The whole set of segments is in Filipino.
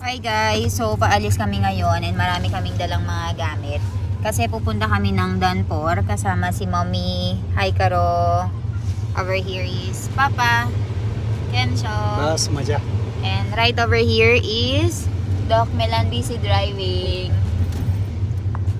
Hi guys, so paalis kami ngayon and marami kaming dalang mga gamit. Kasi pupunta kami ng Danpor kasama si Mommy. Hi Karo. Over here is Papa. Kensho. Bas, maja. And right over here is Doc Melan busy driving.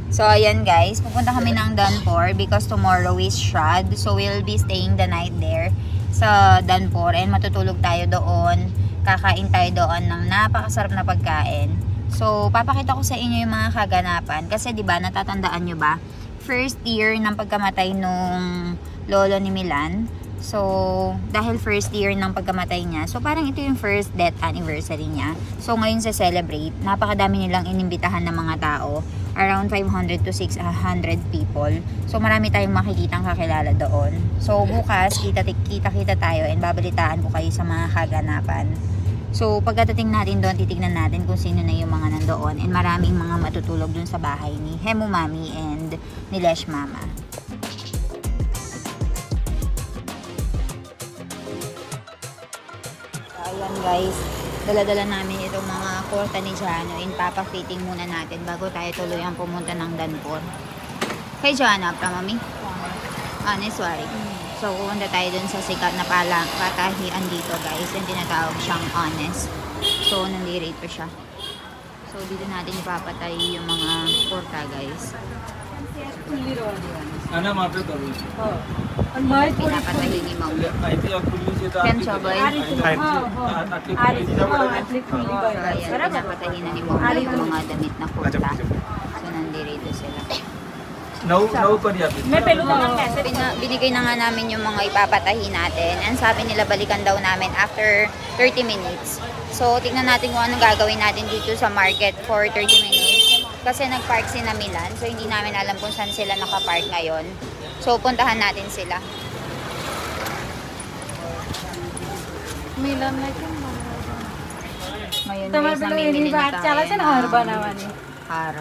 So ayan guys, pupunta kami ng Danpor because tomorrow is Shroud. So we'll be staying the night there sa Danpor and matutulog tayo doon. Kakain tayo doon ng napakasarap na pagkain. So papakita ko sa inyo yung mga kaganapan kasi 'di ba natatandaan nyo ba? First year ng pagkamatay nung lolo ni Milan. So dahil first year ng pagkamatay niya, so parang ito yung first death anniversary niya. So ngayon sa celebrate, napakadami nilang inimbitahan ng mga tao. Around 500 to 600 people. So marami tayong makikitang kakilala doon. So bukas kita tayo and babalitaan ko kayo sa mga kaganapan. So pagdating natin doon, titignan natin kung sino na yung mga nandoon and maraming mga matutulog doon sa bahay ni Hemu Mami and ni Lesh Mama. Ayan guys, dala-dala namin itong mga kurta ni Jano and papafitting muna natin bago tayo tuluyang pumunta ng Danpor. Kay Jano, Mami? Honest, sorry. So, pumunta tayo dun sa sikat na patahian dito guys. Yung tinatawag siyang Honest. So, nandito siya. So, dito natin ipapatay yung mga kurta guys. Ano mga ito? Pinapatahin ni Mami. Kensho, boy? So, ayan, pinapatahin na ni Mami yung mga damit na kurta. So, nandito sila. Binigay na nga namin yung mga ipapatahin natin. And sabi nila balikan daw namin after 30 minutes. So, tignan natin kung anong gagawin natin dito sa market for 30 minutes. Kasi nag-park si na Milan. So, hindi namin alam kung saan sila nakapark ngayon. So, puntahan natin sila. Milan na yung ngayon guys, namimili na tayo ng har.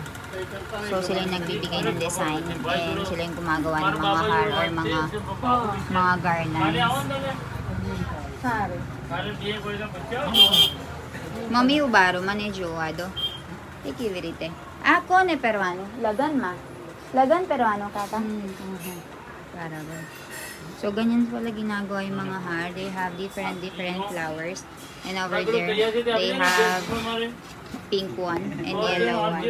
So, sila yung nagbibigay ng design and sila yung gumagawa ng mga har or mga garlands. Mami ubaro, manejuado. Ikivirite. Kone peruano. Lagan ma. Lagan peruano kaka. Para ba. So, ganyan pala ginagawa yung mga har. They have different flowers. And over there, they have pink one and yellow one.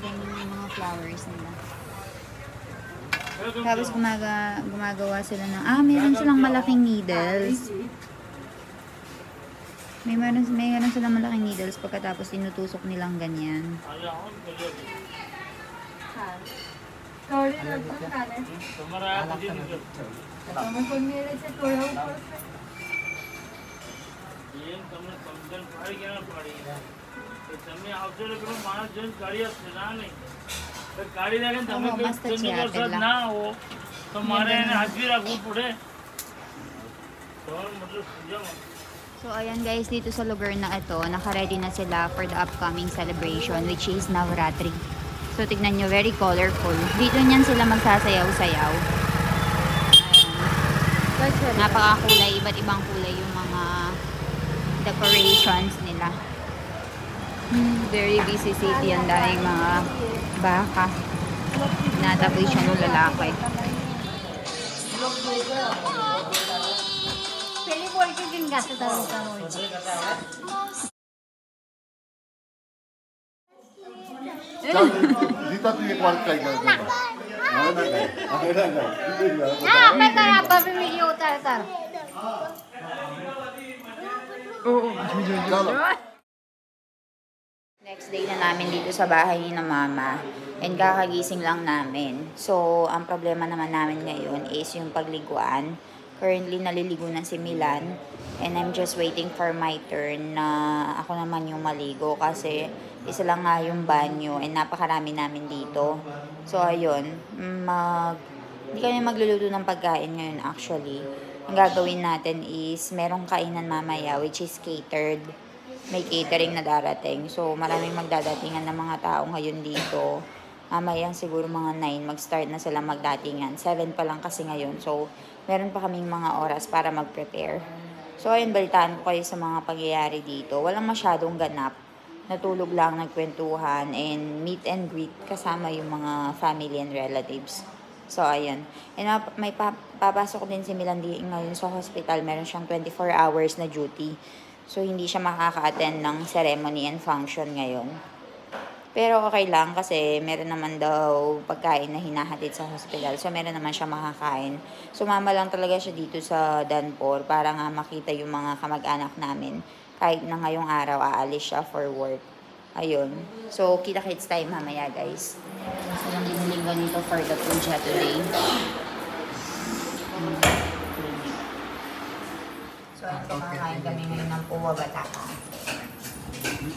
Ganyan yung mga flowers nila. Tapos gumagawa sila ng, meron silang malaking needles. Meron silang malaking needles pagkatapos tinutusok nilang ganyan. So ayan guys, dito sa lugar na ito, naka-ready na sila for the upcoming celebration which is Navratri. So tignan nyo, very colorful. Dito niyan sila magsasayaw-sayaw. Ayan. Napakakulay, iba't ibang kulay yung mga decorations nila. Very busy city, ang daming mga baka. Nataboy siya ng lalaki. Dito ito yung kwarta kayo gagawin. Next day na namin dito sa bahay ni na Mama. And kakagising lang namin. So, ang problema naman namin ngayon is yung pagliguan. Currently, naliligo na si Milan. And I'm just waiting for my turn na ako naman yung maligo. Kasi isa lang nga yung banyo. And napakarami namin dito. So, ayun. Hindi kami magluluto ng pagkain ngayon actually. Ang gagawin natin is merong kainan mamaya which is catered. May catering na darating. So, maraming magdadatingan ng mga tao ngayon dito. Mamaya siguro mga 9, mag-start na sila magdatingan. 7 pa lang kasi ngayon. So, meron pa kaming mga oras para mag-prepare. So, ayun, balitaan ko kayo sa mga pangyayari dito. Walang masyadong ganap. Natulog lang, nagkwentuhan, and meet and greet kasama yung mga family and relatives. So, ayun. And may papasok din si Milandi ngayon sa hospital. Meron siyang 24 hours na duty. So, hindi siya makaka-attend ng ceremony and function ngayon. Pero okay lang kasi meron naman daw pagkain na hinahatid sa hospital. So, meron naman siya makakain. Sumama lang talaga siya dito sa Danpor para nga makita yung mga kamag-anak namin. Kahit na ngayong araw, aalis siya for work. Ayun. So, kita-kits tayo mamaya, guys. So, lang biniling ganito for the puja today. So, ito kakain kami ngayon ng puwa bataka.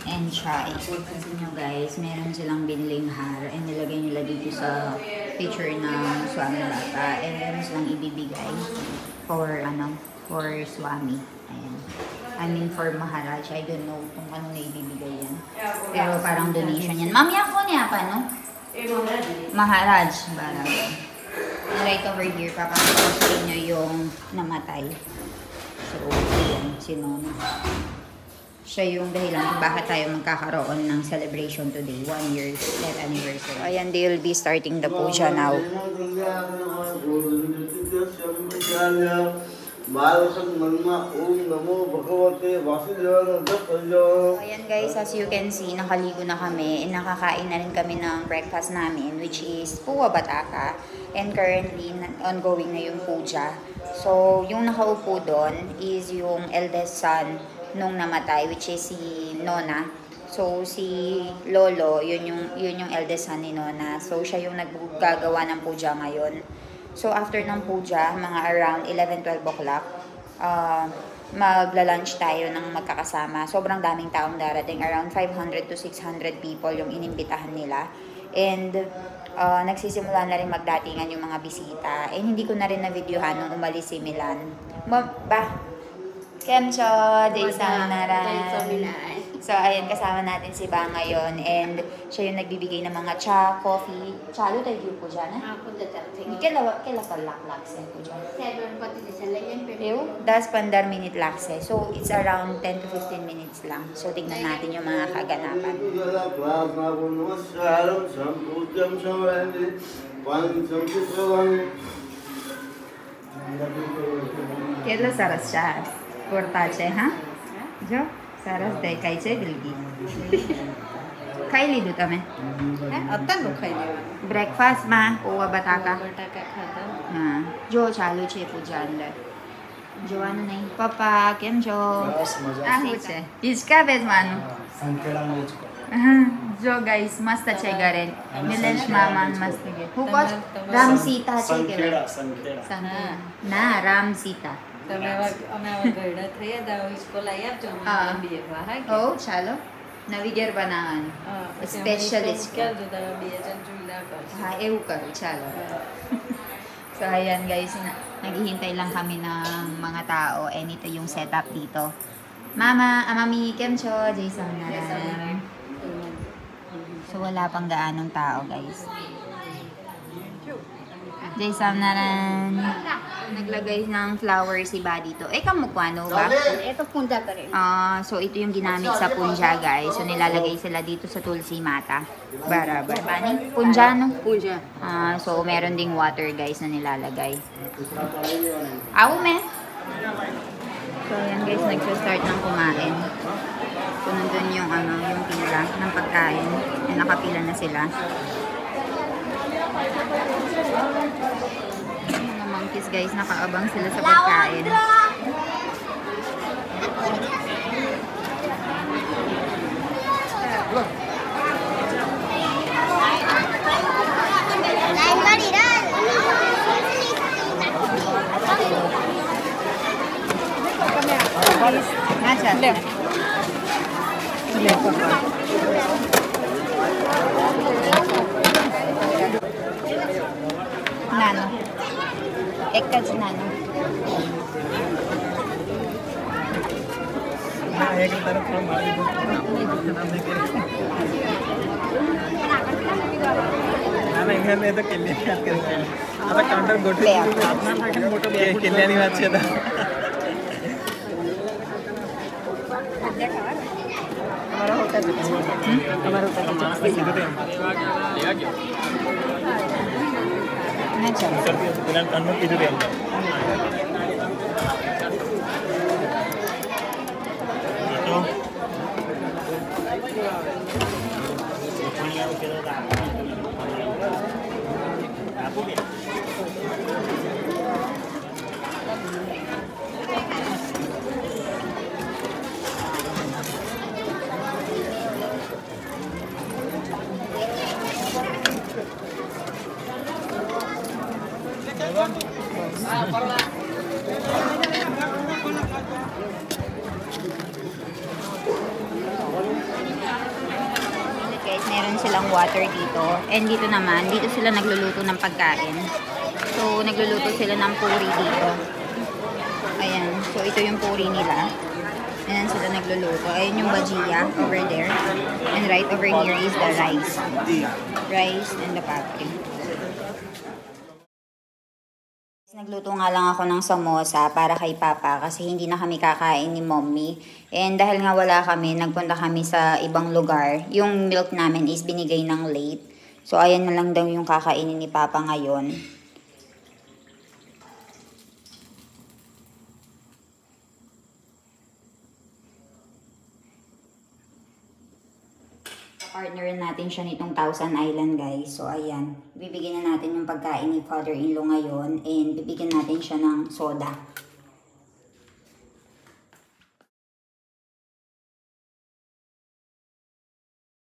And chai. Kasi nyo guys, meron silang biniling har and nilagay nila dito sa picture ng Swami Bata. And meron silang ibibigay for Swami. Ayan. I mean for Maharaj. I don't know kung ano na ibibigay yan. Pero parang donation yan. Mami ako niya pa, no? Maharaj. Barabara. Right over here, papakita ko sa inyo yung namatay. So, ayan, si Nona. Siya yung dahilan kung bakit tayo magkakaroon ng celebration today, 1 year death anniversary. Ayan, they will be starting the puja now. Ayan guys, as you can see, nakaligo na kami and nakakain na rin kami ng breakfast namin, which is puwa bataka. And currently, ongoing na yung puja. So, yung nakaupo doon is yung eldest son nung namatay, which is si Nona. So, si Lolo, yun yung eldest son ni Nona. So, siya yung naggagawa ng puja ngayon. So, after ng puja, mga around 11-12 o'clock, magla-lunch tayo ng magkakasama. Sobrang daming taong darating. Around 500 to 600 people yung inimbitahan nila. And, nagsisimula na rin magdatingan yung mga bisita. And hindi ko na rin na-videohan nung umalis si Milan. Kemcho, Jason Naran. So, ayun, kasama natin si Ba ngayon. And siya yung nagbibigay ng mga cha, coffee. Chalo tayo po dyan, ha? Kailan pa lakse po dyan? 10 minute lakse. So, it's around 10 to 15 minutes lang. So, tignan natin yung mga kaganapan. Kailan saras siya? Portache, ha? Jo? Saras day kaise bilgi. Kaili do tame? आता लोग खाई Breakfast ma, puwa bataka. बटाका खाता हाँ, जो चालू छे पूजा अंदर. जो आनो नहीं, पापा केम जो? Ah, छे. इसका बेज मानो. जो guys, मस्त छे घरे. मिलेश मामा मस्त गे. हुकस राम सीता छे के. ना राम सीता. તમે અમે ગયડા થયા તા સ્કૂલ આયા છો બી વાહ કે Oh, chalo. Navigare banaan. Specialist ka. કે તો બે જણ ચૂલા કર Ha, એવું કરું, chalo. So, ayan guys, naghihintay lang kami ng mga tao. And ito yung setup dito. Mama, Mami, Kemcho, Jason na. So, wala pang gaanong tao, guys. Jason na rin. Naglagay ng flower si Ba dito. Eh, kamukwano ba? ito punta pa rin So, ito yung ginamit sa punja, guys. So, nilalagay sila dito sa tulsi mata. Barabar. Bani? Punja, no? Pooja So, meron ding water, guys, na nilalagay. Awo, me. So, ayan, guys, nagsa-start ng kumain. So, nandun yung, yung pila ng pagkain. And nakapila na sila. Mga monkeys, guys, nakaabang sila sa pagkain. Nacha. Nano. Ekaj nano. एखाने तो किल्ल्यानी हात करते आता काउंटर गोठे आपला मोठं किल्ल्यानी वाच केला हमारा होता है हमारा होता है Medyo. bilang tanong itu dia itu aku bilang Guys, meron silang water dito. And dito naman, dito sila nagluluto ng pagkain. So, nagluluto sila ng puri dito. Ayan. So, ito yung puri nila. Ayan sila nagluluto. Ayan yung bajia over there. And right over here is the rice. Rice and the papri. Nagluto nga lang ako ng samosa para kay Papa kasi hindi na kami kakain ni Mommy. And dahil nga wala kami, nagpunta kami sa ibang lugar. Yung milk namin is binigay ng late. So, ayan na lang daw yung kakainin ni Papa ngayon. Partner natin siya nitong Thousand Island, guys. So, ayan. Bibigyan na natin yung pagkain ni father-in-law ngayon. And bibigyan natin siya ng soda.